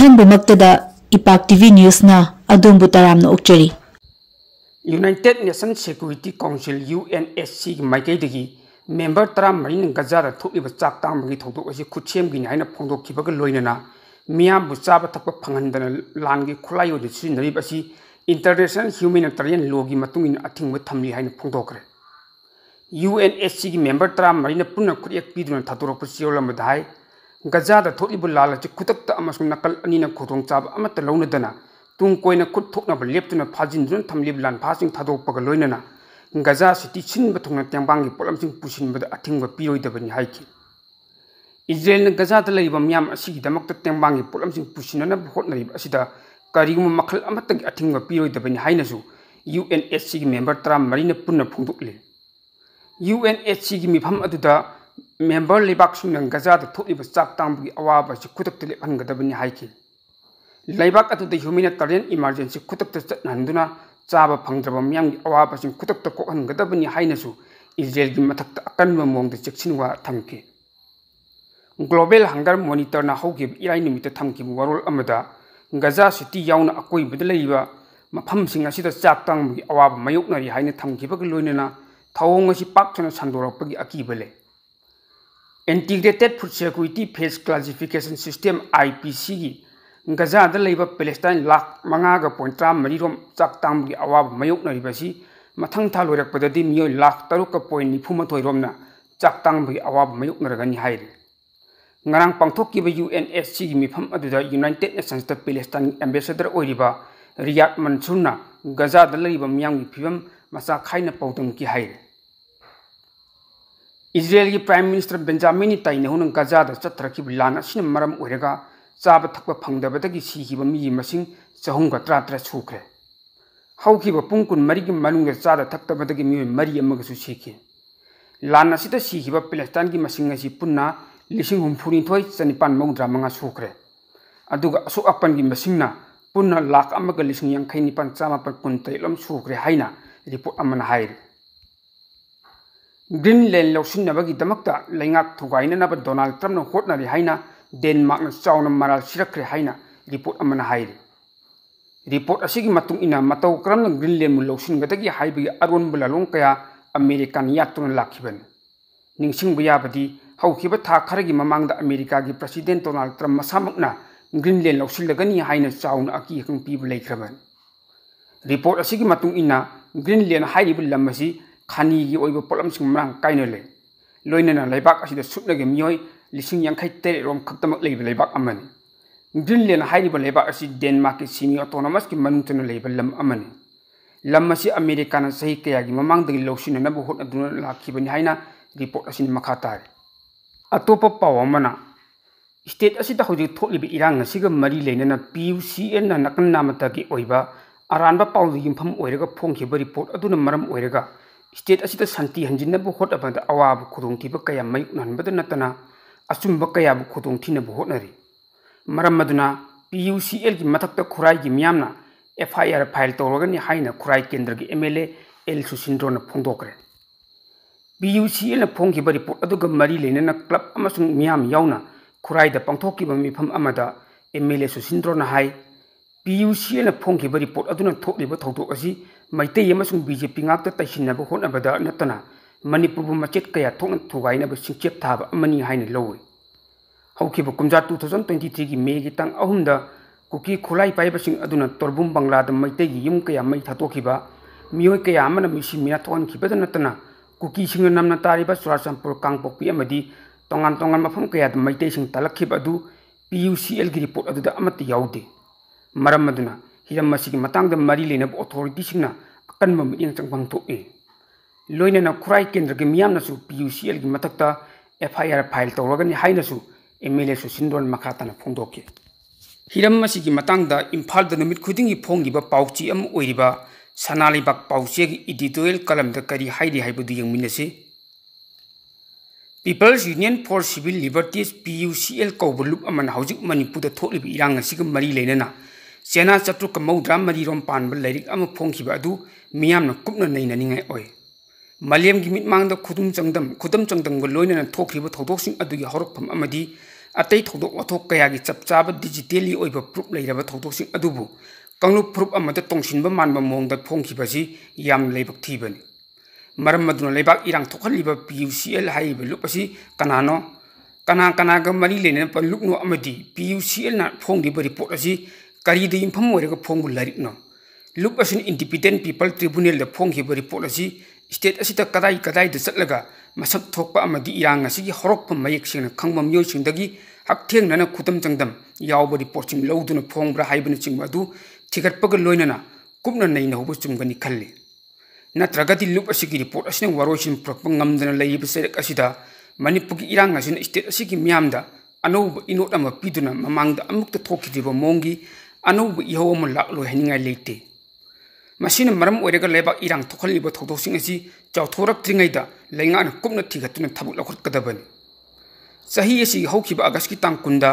अहंबमक्तदा इपाक टीवी न्यूज़ना अदोंबु तरामना ओक्चरी। United Nation Security Council UNSC की माइकैदगी मेंबर 13 गजादा थोक्लिबा चाक तांबगी थौदोक असी खुदसेमगिनि हाइना फोंदोखिबगा लोइनना मियामबु चाबा थक्पा फंगहनदना लानगी खुलायोदि सिजिनरिब असी इंटरनेशनल ह्यूमैनिटेरियन लॉगी मतुंगिन अथिंगबा थमली हाइना फोंदोकरे। UNSC की मेंबर 13 पुनः खुदेक पीदुना थादोरकपा चिरोलमदा हाइ गजादा थोक्लिबा लालची खुदक्ता अमसुंग नकल अनिना खुदोंचाबा अमत्ता लौनदना तुंग कोइना खुद थोकनाबा लेप्तुना फाजिनदुना थमलिब लानफासिंग थादोकपगा लोइनना गजा सिटी सिनबा थोंगना टेंबांगी पोलमसिंग पुसिनबदा अथिंगबा पीरोइदबनि हाइखि। इजराइलना गजादा लैबा मियाम असिगिदमक्ता टेंबांगी पोलमसिंग पुसिननबा होटनरिबा असिदा करिगुम मखल अमत्तगी अथिंगबा पीरोइदबनि हाइनसु UNSC की मेंबर 13 पुनः फोंदोकले। UNSC की मिफम अदुदा मेंबर लेबाकसिंगना गजादा थोक्लिबा चाक तांबगी अवाबासि खुदक्ता लेपहनगदबनि हाइखि। लेबाक अदुदा ह्यूमैनिटेरियन इमरजेंसी खुदक्ता चटनहनदुना चाबा फंगद्रबा मियामगी अवाबासिंग खुदक्ता कोहनगदबनि हाइनसु इजराइलगी मथक्ता अकनबा मोंगदा चेक्सिनवा थमके। ग्लोबल हंगर मॉनिटरना हौगिब इराई नुमिता थमकिबा वरोल अमदा गजा सिटी याउना अकोइबदा लैबा मफमसिंग असिदा चाक तांबगी अवाबा मायोक्नरि हाइना थमकिबगा लोइनना थौंग असि पाकथना संदोरकपगी अकीबा ले। Integrated food security phase classification system IPC की गजादा लैबा पैलेस्टाइन लाख 5.13 चाक तांबगी अवाबा मायोक्नरिबसि मथंग था लोइरकपददि मियोय लाख 3.98 रोमना चाक तांबगी अवाबा मायोक्नरगनि हाइरे। ngarang pangthokkiba UNSC की मिफम अदुदा यूनाइटेड नेशंस दा पैलेस्टाइन एम्बेसडर ओइरिबा रियाद मंसूरना गजादा लैबा मियामगी फिबम मचा खाइना पौदंकी हाइरे। इजराइल की प्राइम मिनिस्टर बेंजामिन नेतन्याहुना गजादा चथरखिबा लान असिना मरम ओइरगा चाबा थक्पा फंगदबदगी सिखिबा मिगी मसिंग 433 सुख्रे। हौखिबा पुंग 14 की मनुंगदा चादा थक्तबदगी मियोय 4 अमगसु सिखि। लान असिदा सिखिबा पैलेस्टाइन की मसिंग असि पुन्ना 52,995 सुख्रे। अदुगा असोक अपन की मसिंगना पुन्ना लाख अमगा 59,993 सुख्रे हाइना रिपोर्ट अमना हाइरे। ग्रीनलैंड लौसिनबगीदमक्ता लैंगाक थुगाइननबा डोनाल्ड ट्रम्पना होटनरि हाइना डेनमार्कना चाउना मराल सिरखरे हाइना रिपोर्ट अमना हाइरे। रिपोर्ट असिगी मतुंग इना मतौ करमना ग्रीनलैंड मु लौसिनगदगी हाइबगी अरोनबा लालोंग कया अमेरिकान यातुना लाखिबन। निंगसिंगबा याबदी हौखिबा था खरगी ममांगदा अमेरिका की प्रेसिडेंट डोनाल्ड ट्रम्प मसामकना ग्रीनलैंड लौसिनलगनी हाइना चाउना अकीहकं पीबा लैख्रबन। रिपोर्ट असिगी मतुंग इना ग्रीनलैंड हाइरिबा लम असि खानीगी ओइबा पोलमसिंग मरांग काइना ले। लोइनना लैबाक असिदा सुटलगे मियोय 53 रोम खक्तमक लैबा लैबाक अमनि। ग्रीनलैंड हाइरिबा लैबाक असि डेनमार्क की सेमी ऑटोनोमस की मनुंगचना लैबा लम अमनि। लम असि अमेरिकाना सही कयागी ममांगदगी लौसिननबा होटनदुना लाखिबनि हाइना रिपोर्ट असिनि मखा तारे। अतोप पाव अमना स्टेट असिदा हौजिक थोक्लिबा इरांग असिगा मरी लैनना PUCN ना नकन नामतागी ओइबा अरानबा पाउदु युमफम ओइरगा फोंखिबा रिपोर्ट अदुना मरम ओइरगा स्टेट असिदा शांति हंजिनबा होटबदा अवाबा खुदोंथिबा कया मायुक्नहनबदा नतना अचुंबा कयाबु खुदोंथिनबा होटनरि। मरम अदुना PUCL की मथक्ता खुराई की मियामना FIR फाइल तौरगनि हाइना खुराई केंद्र की MLA एल सुसिंद्रोना फोंदोकरे। PUCL ना फोंखिबा रिपोर्ट अदुगा मरी लैनना क्लब अमसुंग मियाम याउना खुराइदा पंगथोक्किबा मिफम अमदा MLA सुसिंद्रोना हाइ PUCL ना फोंखिबा रिपोर्ट अदुना थोक्लिबा थौदोक असि मैतै अमसुंग BJP ngakta तैसिनबा होटनबदा नतना मणिपुरबु मचेत कया थोकना थुगाइनबा सिंचेप थाबा अमनि हाइना लौइ। हौखिबा कुमजा 2023 की मे की तंग अहुमदा कुकी खुलाई पाइबसिंग अदुना तोरबुम बंगलादा मैतै की युम कया मै थातोखिबा मियोय कया अमना मिसि मिना थोनखिबदा नतना कुकी सिंग नमना तारिबा चुराचंपुर कांगपोक्पी अमदी तोंगान तोंगान मफम कयादा मैतै सिंग तलखिबा अदु PUCL की रिपोर्ट अदुदा अमत्ता याउदे। मरम अदुना हिरम मसिगी मतांगदा मरी लैनबा ऑथोरिटी सिंगना अकनबा मियेंग चंगफंग थोए। लोइनना खुराई केंद्र के मियामनसु PUCL की मथक्ता FIR फाइल तौरगनि हाइनसु MLA सुसिंद्रोन मखाताना फोंदोके। हिरम मसिगी मतांगदा इम्फालदा नुमित खुदिंगी फोंगिबा पाउची अम ओइरिबा सनालिबाग पाउचेगी एडिटोरियल कलमदा करी हाइरि हाइबदु यंगमिनसे। People's Union for civil liberties PUCL कौबा लुप अमन हौजिक मणिपुरदा थोक्लिबा इरांग असिगा मरी लैनना चेना 793 रोम पानबा लैरिक अम फोंखिबा अदु मियामना कुपना नैननिंगाय ओइ। मलेम की मिटमांगदा खुदम चंगदम लोइनना थोक्रिबा थौदोकसिंग अदुगी हौरकफम अमदी अतई थौदोक वाथोक कयागी चप चाबा डिजिटली ओइबा प्रूफ लेरबा थौदोकसिंग अदुबु कांगलुप प्रूफ अमदा तोंगसिनबा मानबा मोंगदा फोंखिबासि याम लेबक थीबनि मरम मदुना लेबाक इरांग थोखलिबा PUCL हाइबा लुप असि कनानो कना कनागा मरी लेने पर लुकनो अमदी PUCL ना फोंगदिबा रिपोर्ट असि करीदा इन्फम ओइरगा फोंगबु लारिकनो लुप असिन इंडिपेंडेंट पीपल ट्रिब्यूनल दा फोंगहिबा रिपोर्ट असि स्टेट असिता कदाई कदाई दा चटलगा मसक थोकपा अमदी इरांग असिगी हरकपा मयेक सिंगना खंगबा मियोइसिंदगी हक्थेंगना खुदम चंगदम यावबा रिपोर्ट सिंग लौदुना फोंगब्रा हाइबना चिंगबा अदु थिगटपगा लोइनना कुपना नैना होबा चुमगनी खल्ले नत्रगति लुप असिगी रिपोर्ट असिना वरोइसिन प्रकपा ngamdana लैब सेरक असिदा मणिपुरगी इरांग असिना स्टेट असिगी म्यामदा अनौब इनोट अमा पिदुना ममांगदा अमुक्ता थोखिदिबा मोंगी अनौब इहो अमा लाक्लोय हानिंगाय लेते मसिना मरम ओइरगा लेबाक इरांग थोखलिबा थौदोकसिंग असि चाउथोरक्त्रिङैदा लैंगाना कुपना थिगतुना थबुक लखटकदबनि सही असि हौखिबा अगस्त की तांग कुंदा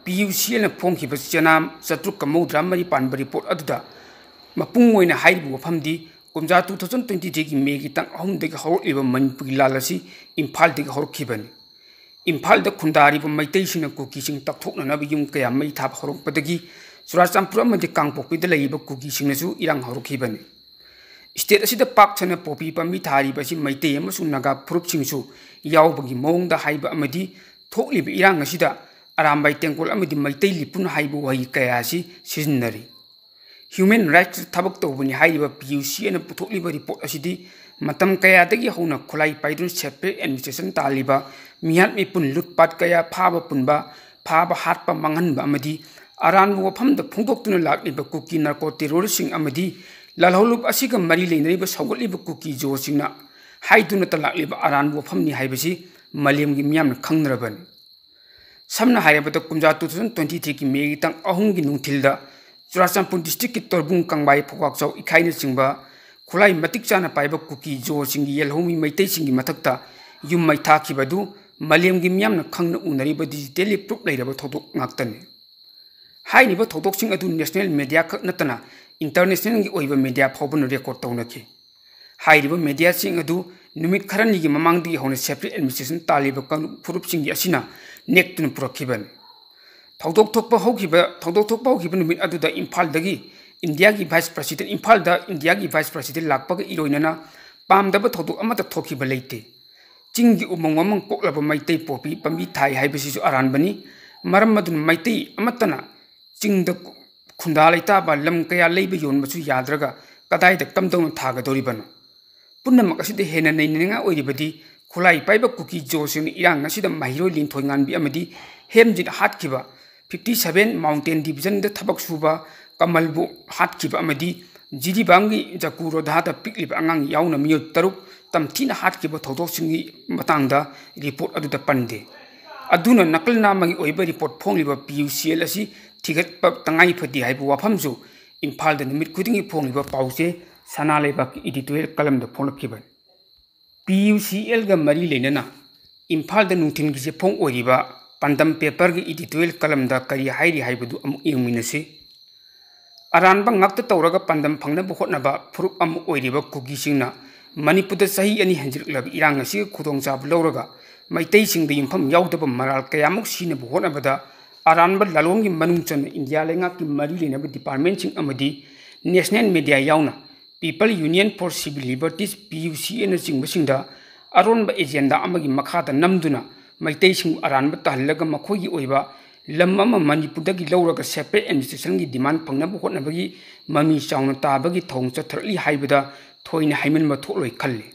PUCL ना फोंखिबा चना 793 पानबा रिपोर्ट अदुदा मपुंग ओइना हाइरिबा वफमदि कुमजा 2023 की मे की तांग अहुमदगी हौरलिबा मणिपुरी लाल असि इम्फालदगी हौरखिबनि इम्फालदा खुंदारिबा मैतैसिंना कुकीसिंग तकथोकननाबा युम कया मै थाब हौरकपदगी चुराचांपुर अमदि कांगपोकपिदा लैबा कुकीसिंगनासु इरांग हौरखिबनि स्टेट असिदा पाकछना पोपी पामी थारिबासि मैतै अमसु नागा फुरुपसिंगसु यावबगी मोंगदा हाइबा अमदि थोकलिबा इरांग असिदा अरामबाई टेंकोल अमदि मैतै लिपुन हाइबा वही कयासि सिजनरी ह्यूमन राइट्स थबक तौबनि हाइबा PUCL ना पुथोकलिबा रिपोर्ट असिदि मतम कयादगी हौना खुलाई पाइदुन सेपरेट एडमिनिस्ट्रेशन तालिबा मियात मिपुन लुटपाट कया फाबा पुनबा फाबा हाटपा मंगनबा अमदि अरानबु वफमदा फोंदोक्तुना लाक्लिबा कुकी नार्को टेरोरिस्टसिंग अमदि लालहौलुप असिगा मरी लेनरिबा सौगतलिबा कुकी जोसिंगना हाइदुना तलाक्लिबा अरानबु वफमनि हाइबसि मलेमगी मियामना खंगनरबनि समना हाइबदा कुमजा 2023 की मे तंग अहुंगी नुंथिलदा चुराचांपुर डिस्ट्रिक्ट की तोरबुंग कांगबाई फोकाक्चौ इखाइना चिंबा खुलाई मतिक चाना पाइबा कुकी जो सिंगी येलहोमी मैतै सिंगी मथक्ता युम मै थाखिबदु मलेमगी मियामना खंगना उनरिबा डिजिटली प्रूफ लैरबा थौदोक ngakतने हाइनिबा थौदोकसिंग अदु नेशनल मीडिया खक नतना इंटरनेशनल की ओइबा मीडिया फाउबन रेकॉर्ड तौनखि हाइरिबा मीडिया सिंग अदु नुमित खरनी की ममांगदी होने सेपरेट एडमिनिस्ट्रेशन तालिबा फुरुप सिंगी असिना नेक्तुन पुरखिबन थौदोक थोकपा होखिबा नुमित अदुदा इम्फालदगी इंडिया की वाइस प्रेसिडेंट इम्फालदा इंडिया की वाइस प्रेसिडेंट लाकपगा इरोइनना पामदबा थौदोक अमता थोखिबा लेते चिंगी उमंग वमंग पोकलबा मैतै पोपी पम्बी थाई हाइबसिसु अरानबनी मरम मदुन मैतै अमतना चिंगदा खुंदा लैताबा लम कया लैबा योनबसु याद्रगा कदाइदा कमदौना थागदोरिबनो पुनमक असिदा हेना नैनिंगा ओइरिबदि खुलाई पाइबा कुकी जोसिन इरांग असिदा माहिरोइ लिंथोइ nganbi amadi हेमजित हातखिबा 57 माउंटेन डिवीजन द थबक सुबा कमलबु हातखिबा अमदी जिरिबांगी जकुरोधादा पिकलिबा अंगांग याउना मियो तरुक तमथिना हातखिबा थौदोकसिंगी मतंगदा रिपोर्ट अदुदा पनदे अदुना नकल नामगी ओइबा रिपोर्ट फोंलिबा PUCL असि थिगतपा तंगाई फदि हाइबा वाफमजु इम्फालदा निमित खुदिंगी फोंलिबा पाउसे सनालेबा की एडिटोरियल कलमदा फोंलखिबा PUCL गा मरी लेनना इम्फालदा नुथिनगी से फोंग ओइरिबा पंदम पेपर की एडिटोरियल कलमदा करी हाइरी हाइबदु अमुक यंगमिनसे अरानबा ngakta तौरगा पंदम फंगनबा होटनबा फुरुप अमुक ओइरिबा कुकीसिंगना मणिपुरदा सही अनि हंजिरलब इरांग असि खुदोंचाब लौरगा मैतैसिंगदा युमफम याउदबा मराल कयामुक सिनबा होटनबदा अरानबा लालोंगी मनुंगचन इंडिया लेंगाकी मरी लेनबा डिपार्टमेंटसिंग अमदी नेशनल मीडिया याउना people union for civil liberties PUCL न चिंगबसिंगदा अरोनबा एजेंडा अमगी मखादा नमदुना मैतैसिंग अरानबा तहलगा मखोगी ओइबा लम अमा मणिपुरदगी लौरगा सेपरेट एडमिनिस्ट्रेशन की डिमांड फंगनबा होटनबगी ममी चाउना ताबगी थौंग चथरली हाइबदा थोइना हाइमनबा थोलोइ खल्ले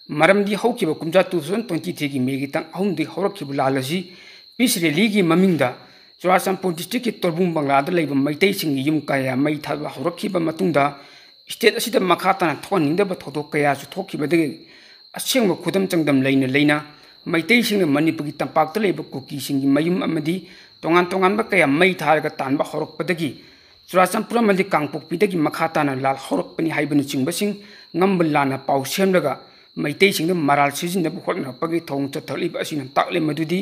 मरमदी हौकिबा कुमजा 2023 की मेगी तंग अहुमदि हौरखिबा लालसी पीस रैली की ममिंगदा चुराचांपुर डिस्ट्रिक्ट की तोरबुंग बंगलादा लैबा मैतैसिंग युम कया मै थाबा हौरखिबा मतुंगदा स्टेट असिदा मखाताना थोनिंगदबा थोदोक कयासु थोखिबदगी असेंबा खुदम चंगदम लैना मैतैसिंग मणिपुरगी तंपाक्ता लैबा कुकीसिंगी मयुम अमदी तोंगान तोंगानबा कया मै थारगा तानबा हौरकपदगी चुराचांपुर अमदी कांगपोकपीदगी मखाताना लाल हौरकपनि हाइबन चिंगबसिंग ngamba lana पाउ सेमलगा मैतैसिंग मराल सिजिनबा होटनपगी थोंग चथरलिबा असिना ताकले मदुदी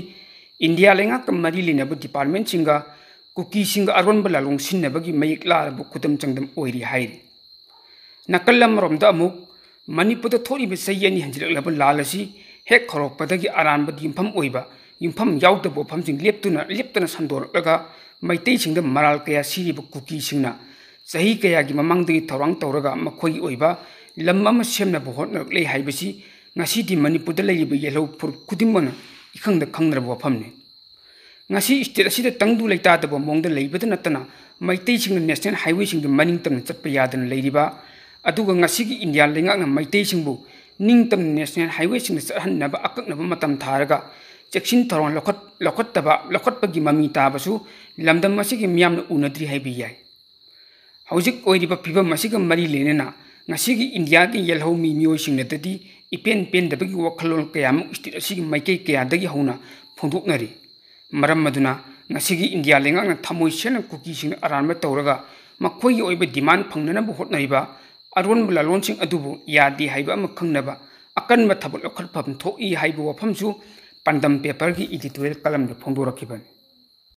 इंडिया लेंगाक मरी लेनबा डिपार्टमेंट सिंगा कुकीसिंग अरोनबा लालोंग सिनबगी मयिक लारबा खुदम चंगदम ओइरि हाइरि नकलमरोमदा अमुक मणिपुरदा थोरिबा सयनि हंजिरलबा लालसी हेक खरोपदगी अरानबा दिमफम ओइबा ꯌꯨꯝꯐꯝ ꯌꯥꯎꯗꯕ ꯋꯥꯐꯝꯁꯤꯡ ꯂꯦꯞꯇꯅ ꯁꯟꯗꯣꯔꯛꯂꯒ ꯃꯩꯇꯩꯁꯤꯡꯗ ꯃꯔꯥꯜ ꯀꯌꯥ ꯁꯤꯔꯤꯕ ꯀꯨꯀꯤꯁꯤꯡꯅ ꯆꯍꯤ ꯀꯌꯥꯒꯤ ꯃꯃꯥꯡꯗꯒꯤ ꯊꯧꯔꯥꯡ ꯇꯧꯔꯒ ꯃꯈꯣꯏꯒꯤ ꯑꯣꯏꯕ ꯂꯝ ꯑꯃ ꯁꯦꯝꯅꯕ ꯍꯣꯠꯅꯔꯛꯂꯦ ꯍꯥꯏꯕꯁꯤ ꯉꯁꯤꯗꯤ ꯃꯅꯤꯄꯨꯔꯗ ꯂꯩꯔꯤꯕ ꯌꯦꯜꯍꯧ ꯐꯨꯔꯨꯞ ꯈꯨꯗꯤꯡꯃꯛꯅ ꯏꯈꯪꯗ ꯈꯪꯅꯔꯕ ꯋꯥꯐꯝꯅꯤ ngasi state asida tangdu leita da bomongda leibada natana maitai sing national highway sing maningtam chatpa yadan leiriba aduga ngasi gi india lengak na maitai sing bu ningtam national highway sing chahan na ba akak na matam tharaga cheksin thoron lokhat taba lokhat pagi mami ta basu lamdam masi gi miyam na unadri haibi yai hojik oiriba piba masi ga mari lenena ngasi gi india gi yelho mi miyo sing na tadi ipen pen da bagi wakhalol kayam state asigi maikai kaya dagi hauna phondok nari maram maduna ngasigi india lengak thamoi sena kuki sing aranba tawraga makhoi oiba demand phangnana bu hotnaiba aron bula launching adubu yadi haiba ama khangnaba akan ma thabul okhat pham thoi haiba wafamsu pandam paper gi editorial kalam de phongdorakiban